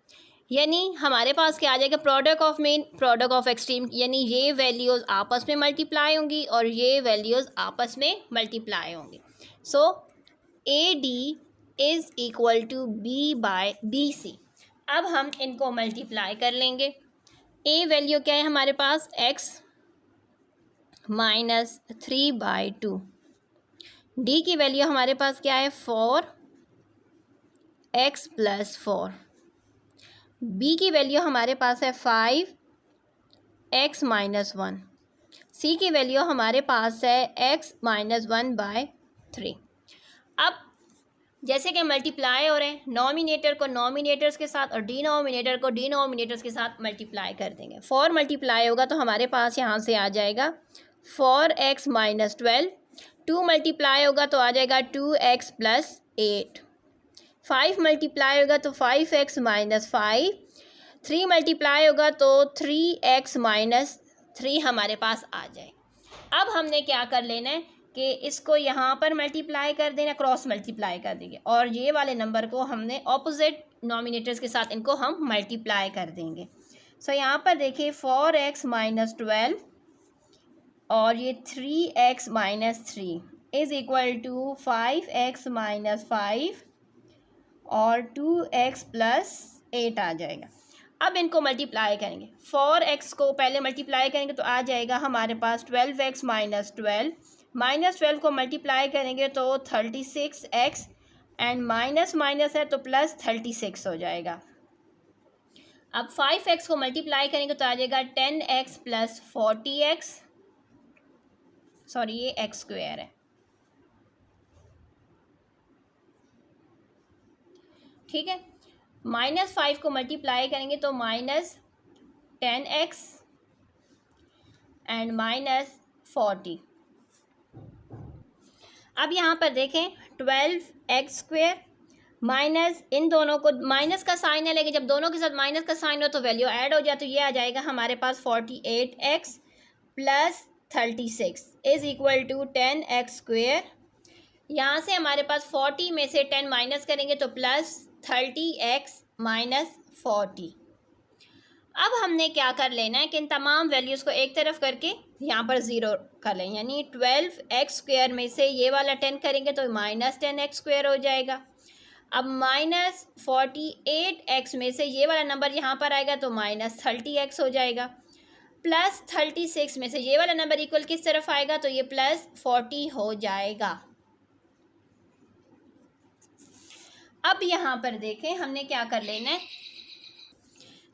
यानी हमारे पास क्या आ जाएगा, product of mean product of extreme, यानी ये वैल्यूज़ आपस में मल्टीप्लाई होंगी और ये वैल्यूज़ आपस में मल्टीप्लाई होंगी। So AD is equal to B/BC। अब हम इनको मल्टीप्लाई कर लेंगे। A वैल्यू क्या है हमारे पास, x माइनस 3/2। D की वैल्यू हमारे पास क्या है, 4x प्लस 4। B की वैल्यू हमारे पास है 5x माइनस 1। C की वैल्यू हमारे पास है x माइनस 1/3। अब जैसे कि मल्टीप्लाई हो रहे हैं, नॉमिनेटर को नॉमिनेटर्स के साथ और डिनोमिनेटर को डिनोमिनेटर्स के साथ मल्टीप्लाई कर देंगे। 4 मल्टीप्लाई होगा तो हमारे पास यहाँ से आ जाएगा 4x माइनस 12। 2 मल्टीप्लाई होगा तो आ जाएगा 2x प्लस 8। 5 मल्टीप्लाई होगा तो 5x माइनस 5। 3 मल्टीप्लाई होगा तो 3x माइनस 3 हमारे पास आ जाएगा। अब हमने क्या कर लेना है कि इसको यहाँ पर मल्टीप्लाई कर देना, क्रॉस मल्टीप्लाई कर देंगे और ये वाले नंबर को हमने ऑपोजिट नॉमिनेटर्स के साथ इनको हम मल्टीप्लाई कर देंगे। सो यहाँ पर देखिए 4x माइनस 12 और ये 3x minus 3 is equal to 5x minus 5 और 2x प्लस 8 आ जाएगा। अब इनको मल्टीप्लाई करेंगे, 4x को पहले मल्टीप्लाई करेंगे तो आ जाएगा हमारे पास 12x माइनस 12, माइनस 12 को मल्टीप्लाई करेंगे तो 36x एंड माइनस माइनस है तो प्लस 36 हो जाएगा। अब 5x को मल्टीप्लाई करेंगे तो आ जाएगा 10x प्लस 40x, सॉरी ये x स्क्वायर है, ठीक है। माइनस 5 को मल्टीप्लाई करेंगे तो माइनस 10x एंड माइनस 40। अब यहाँ पर देखें 12x स्क्वायर माइनस, इन दोनों को माइनस का साइन है लेकिन जब दोनों के साथ माइनस का साइन हो तो वैल्यू ऐड हो जाए तो ये आ जाएगा हमारे पास 48x plus 36 is equal to 10x square. यहाँ से हमारे पास 40 में से 10 माइनस करेंगे तो प्लस 30x माइनस 40। अब हमने क्या कर लेना है कि इन तमाम वैल्यूज़ को एक तरफ करके यहाँ पर ज़ीरो कर लें, यानी 12x स्क्वायर में से ये वाला 10 करेंगे तो माइनस 10x स्क्वायर हो जाएगा। अब माइनस 48x में से ये वाला नंबर यहाँ पर आएगा तो माइनस 30x हो जाएगा, प्लस 36 में से ये वाला नंबर इक्वल किस तरफ आएगा तो ये प्लस 40 हो जाएगा। अब यहाँ पर देखें हमने क्या कर लेना है,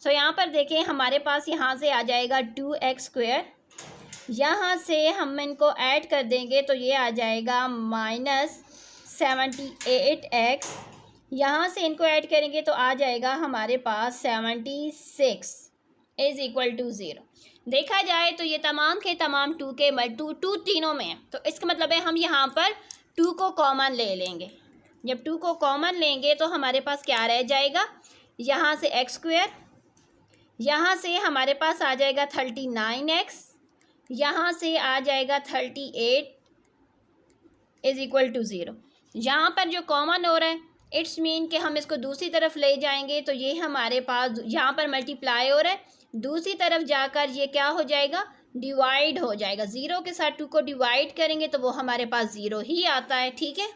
सो यहाँ पर देखें हमारे पास यहाँ से आ जाएगा 2x स्क्वायर, यहाँ से हम इनको ऐड कर देंगे तो ये आ जाएगा माइनस 78x, यहाँ से इनको ऐड करेंगे तो आ जाएगा हमारे पास 76 इज़ इक्वल टू 0। देखा जाए तो ये तमाम के तमाम टू तीनों में है, तो इसका मतलब है हम यहाँ पर 2 को कॉमन ले लेंगे। जब 2 को कॉमन लेंगे तो हमारे पास क्या रह जाएगा, यहाँ से x स्क्वायर, यहाँ से हमारे पास आ जाएगा 39x, यहाँ से आ जाएगा 38 इज़ इक्वल टू 0। यहाँ पर जो कॉमन हो रहा है इट्स मीन कि हम इसको दूसरी तरफ ले जाएंगे तो ये हमारे पास यहाँ पर मल्टीप्लाई हो रहा है, दूसरी तरफ जाकर ये क्या हो जाएगा, डिवाइड हो जाएगा। 0 के साथ 2 को डिवाइड करेंगे तो वो हमारे पास 0 ही आता है। ठीक है,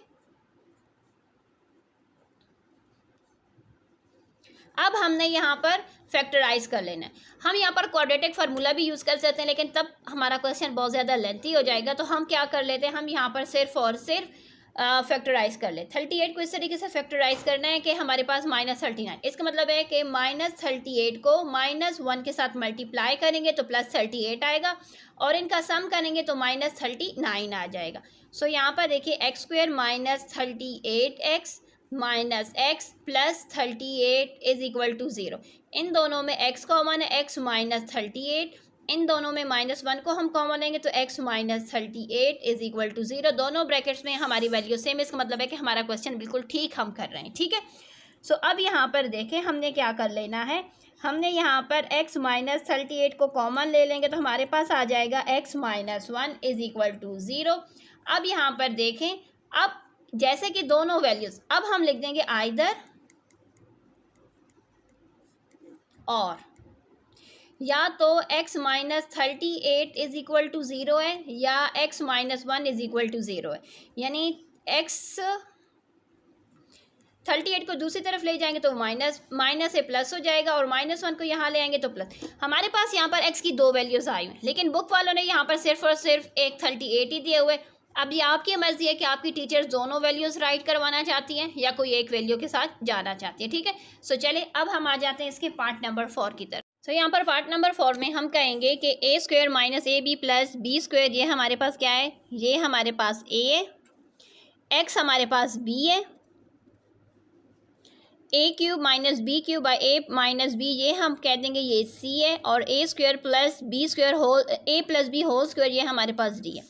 अब हमने यहाँ पर फैक्टराइज कर लेना है। हम यहाँ पर क्वाड्रेटिक फार्मूला भी यूज़ कर सकते हैं, लेकिन तब हमारा क्वेश्चन बहुत ज़्यादा लेंथी हो जाएगा। तो हम क्या कर लेते हैं, हम यहाँ पर सिर्फ और सिर्फ फैक्टराइज कर ले। 38 को इस तरीके से फैक्टराइज करना है कि हमारे पास -39, इसका मतलब है कि -38 को -1 के साथ मल्टीप्लाई करेंगे तो +38 आएगा, और इनका सम करेंगे तो -39 आ जाएगा। सो यहाँ पर देखिए x² -38x -x +38 is equal to 0। इन दोनों में x कॉमन है, x -38, इन दोनों में -1 को हम कॉमन लेंगे तो x -38 इज इक्वल टू 0। दोनों ब्रैकेट्स में हमारी वैल्यू सेम, इसका मतलब है कि हमारा क्वेश्चन बिल्कुल ठीक हम कर रहे हैं। ठीक है, सो अब यहाँ पर देखें हमने क्या कर लेना है, हमने यहाँ पर x -38 को कॉमन ले लेंगे तो हमारे पास आ जाएगा x -1 इज इक्वल टू 0। अब यहाँ पर देखें, अब जैसे कि दोनों वैल्यूज अब हम लिख देंगे आइदर और, या तो x -38 इज इक्वल टू 0 है या x -1 इज इक्वल टू 0 है। यानी x 38 को दूसरी तरफ ले जाएंगे तो माइनस से प्लस हो जाएगा, और -1 को यहाँ ले आएंगे तो प्लस। हमारे पास यहाँ पर x की दो वैल्यूज़ आई हुई, लेकिन बुक वालों ने यहाँ पर सिर्फ और सिर्फ एक 38 ही दिए हुए। अब ये आपकी मर्जी है कि आपकी टीचर्स दोनों वैल्यूज़ राइट करवाना चाहती हैं या कोई एक वैल्यू के साथ जाना चाहती है। ठीक है, सो चलिए अब हम आ जाते हैं इसके पार्ट नंबर 4 की तरफ। तो यहाँ पर पार्ट नंबर 4 में हम कहेंगे कि a² -ab + b² ये हमारे पास क्या है, ये हमारे पास a है, x हमारे पास b है, a³ - b³ a - b ये हम कह देंगे ये c है, और a² + b² a + b whole square ये हमारे पास d है।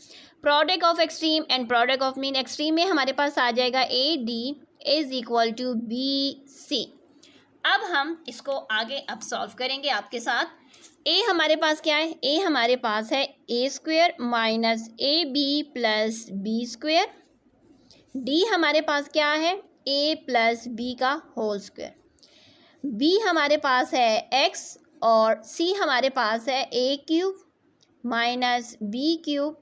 Product of extreme and product of mean, extreme में हमारे पास आ जाएगा AD is equal to BC। अब हम इसको आगे अब सॉल्व करेंगे आपके साथ। A हमारे पास क्या है, A हमारे पास है a² - AB + b²। D हमारे पास क्या है, a + b का होल स्क्वायर। B हमारे पास है x, और C हमारे पास है a³ - b³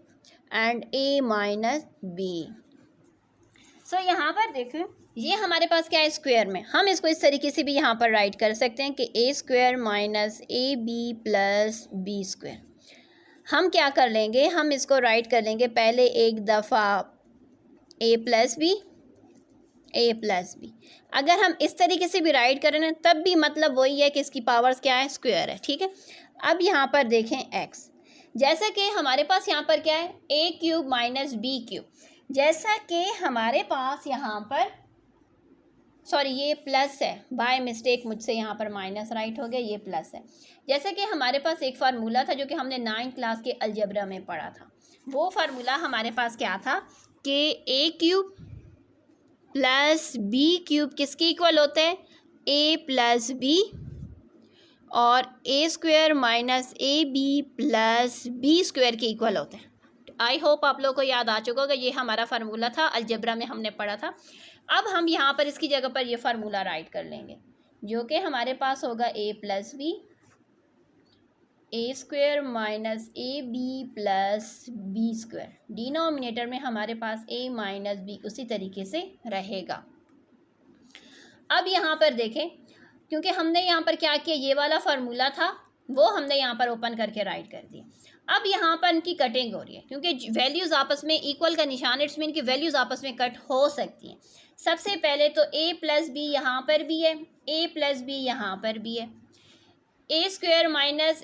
and a - b। सो यहाँ पर देखें, ये हमारे पास क्या है स्क्वायर में, हम इसको इस तरीके से भी यहाँ पर राइट कर सकते हैं कि a² - ab + b²। हम क्या कर लेंगे, हम इसको राइट कर लेंगे पहले एक दफ़ा a + b। अगर हम इस तरीके से भी राइट करें ना तब भी मतलब वही है कि इसकी पावर्स क्या है, स्क्वायर है। ठीक है, अब यहाँ पर देखें x, जैसा कि हमारे पास यहाँ पर क्या है a³ - b³, जैसा कि हमारे पास यहाँ पर सॉरी ये प्लस है, बाय मिस्टेक मुझसे यहाँ पर माइनस राइट हो गया, ये प्लस है। जैसा कि हमारे पास एक फार्मूला था जो कि हमने 9th क्लास के अलजेब्रा में पढ़ा था, वो फार्मूला हमारे पास क्या था कि a³ + b³ किसके इक्वल होता है, a + b, और a² - ab + b² के इक्वल होते हैं। आई होप आप लोगों को याद आ चुका होगा, ये हमारा फार्मूला था, अलजेब्रा में हमने पढ़ा था। अब हम यहाँ पर इसकी जगह पर ये फार्मूला राइट कर लेंगे, जो कि हमारे पास होगा a + b, a² - ab + b²। Denominator में हमारे पास a - b उसी तरीके से रहेगा। अब यहाँ पर देखें, क्योंकि हमने यहाँ पर क्या किया, ये वाला फार्मूला था वो हमने यहाँ पर ओपन करके राइट कर दिया। अब यहाँ पर इनकी कटिंग हो रही है, क्योंकि वैल्यूज़ आपस में इक्वल का निशान, इट्स मीन की वैल्यूज़ आपस में कट हो सकती हैं। सबसे पहले तो a + b यहाँ पर भी है, a + b यहाँ पर भी है, a² -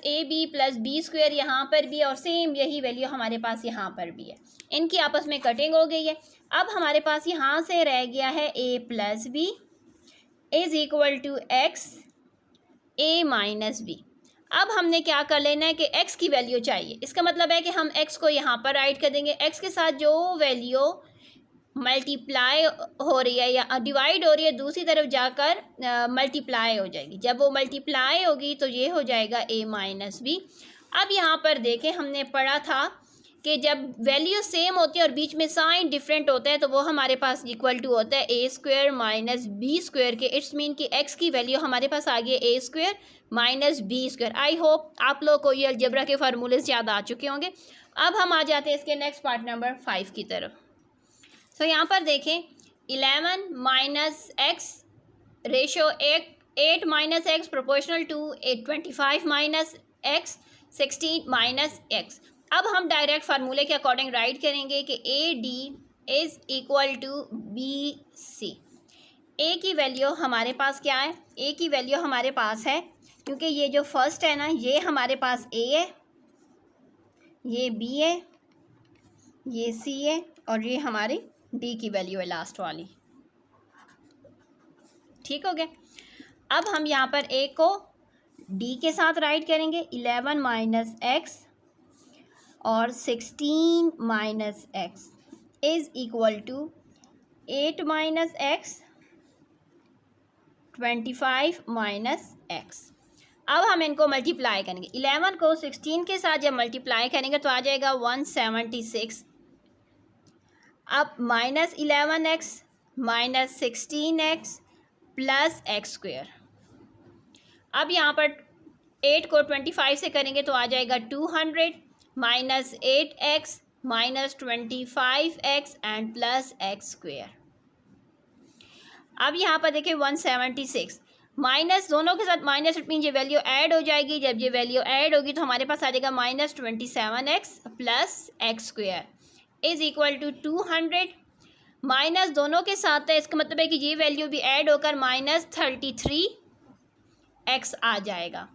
ab + b² यहाँ पर भी है, और सेम यही वैल्यू हमारे पास यहाँ पर भी है। इनकी आपस में कटिंग हो गई है। अब हमारे पास यहाँ से रह गया है a + b is equal to x a - b। अब हमने क्या कर लेना है कि x की वैल्यू चाहिए, इसका मतलब है कि हम x को यहाँ पर राइट कर देंगे। x के साथ जो वैल्यू मल्टीप्लाई हो रही है या डिवाइड हो रही है, दूसरी तरफ जाकर मल्टीप्लाई हो जाएगी। जब वो मल्टीप्लाई होगी तो ये हो जाएगा a - b। अब यहाँ पर देखें, हमने पढ़ा था कि जब वैल्यू सेम होती है और बीच में साइन डिफरेंट होता है तो वो हमारे पास इक्वल टू होता है A square minus B square के। इट्स मीन कि एक्स की वैल्यू हमारे पास आ गई है A square minus B square. I hope आप लोग को ये अलजेब्रा के फार्मूले याद आ चुके होंगे। अब हम आ जाते हैं इसके नेक्स्ट पार्ट नंबर 5 की तरफ। तो यहाँ पर देखें 11 minus X ratio 8 minus X proportional to 25 minus X 16 minus X. अब हम डायरेक्ट फार्मूले के अकॉर्डिंग राइट करेंगे कि A D is equal to B C. A की वैल्यू हमारे पास क्या है? ए की वैल्यू हमारे पास है, क्योंकि ये जो फर्स्ट है ना, ये हमारे पास ए है, ये बी है, ये सी है और ये हमारी डी की वैल्यू है लास्ट वाली। ठीक हो गया। अब हम यहाँ पर ए को डी के साथ राइट करेंगे। 11 माइनस एक्स और 16 minus X is equal to 8 minus X 25 minus X. अब हम इनको मल्टीप्लाई करेंगे। 11 को 16 के साथ जब मल्टीप्लाई करेंगे तो आ जाएगा 176। अब minus 11x minus 16x plus X square. अब यहाँ पर 8 को 25 से करेंगे तो आ जाएगा 200 minus 8x minus 25x and plus X square. अब यहाँ पर देखिए 176 माइनस, दोनों के साथ माइनस, इट मीन ये वैल्यू ऐड हो जाएगी। जब ये वैल्यू ऐड होगी तो हमारे पास आ जाएगा minus 27x plus X square is equal to 200 minus, दोनों के साथ है, इसका मतलब है कि ये वैल्यू भी ऐड होकर माइनस 33x आ जाएगा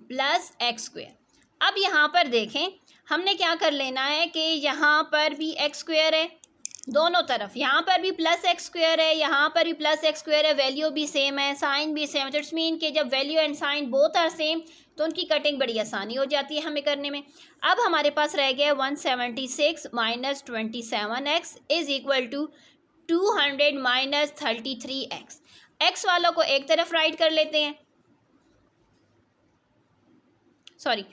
प्लस एक्स स्क्वेयर। अब यहाँ पर देखें हमने क्या कर लेना है कि यहाँ पर भी एक्स स्क्वेयर है दोनों तरफ, यहाँ पर भी प्लस एक्स स्क्वेयर है, यहाँ पर भी प्लस एक्स स्क्वेयर है, वैल्यू भी सेम है, साइन भी सेम है। तो इट्स मीन कि जब value and sign both are same तो उनकी कटिंग बड़ी आसानी हो जाती है हमें करने में। अब हमारे पास रह गया 176 minus 27x is equal to 200 minus 33x। X वालों को एक तरफ राइट कर लेते हैं, सॉरी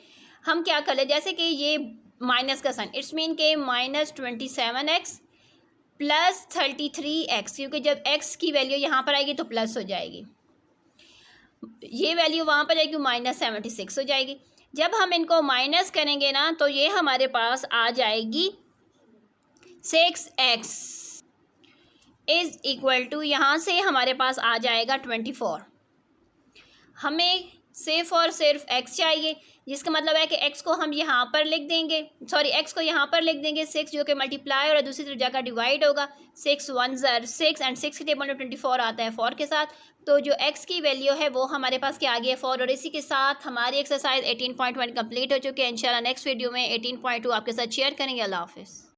हम क्या कर ले, जैसे कि ये माइनस का साइन, इट्स मीन के माइनस 27x प्लस 33x, क्योंकि जब x की वैल्यू यहाँ पर आएगी तो प्लस हो जाएगी, ये वैल्यू वहाँ पर जाएगी माइनस 76 हो जाएगी। जब हम इनको माइनस करेंगे ना तो ये हमारे पास आ जाएगी 6x इज़ इक्वल टू, यहाँ से हमारे पास आ जाएगा 24। हमें सिर्फ और सिर्फ x चाहिए, जिसका मतलब है कि x को हम यहाँ पर लिख देंगे, सॉरी x को यहाँ पर लिख देंगे 6 जो कि मल्टीप्लाई और दूसरी तरफ जाकर डिवाइड होगा। 6 1 6 एंड 6 की टेबल में 24 आता है 4 के साथ। तो जो x की वैल्यू है वो हमारे पास क्या आ गई है 4। और इसी के साथ हमारी एक्सरसाइज 18.1 कंप्लीट हो चुकी है। इंशाल्लाह नेक्स्ट वीडियो में 18.2 आपके साथ शेयर करेंगे। अल्लाह हाफिज़।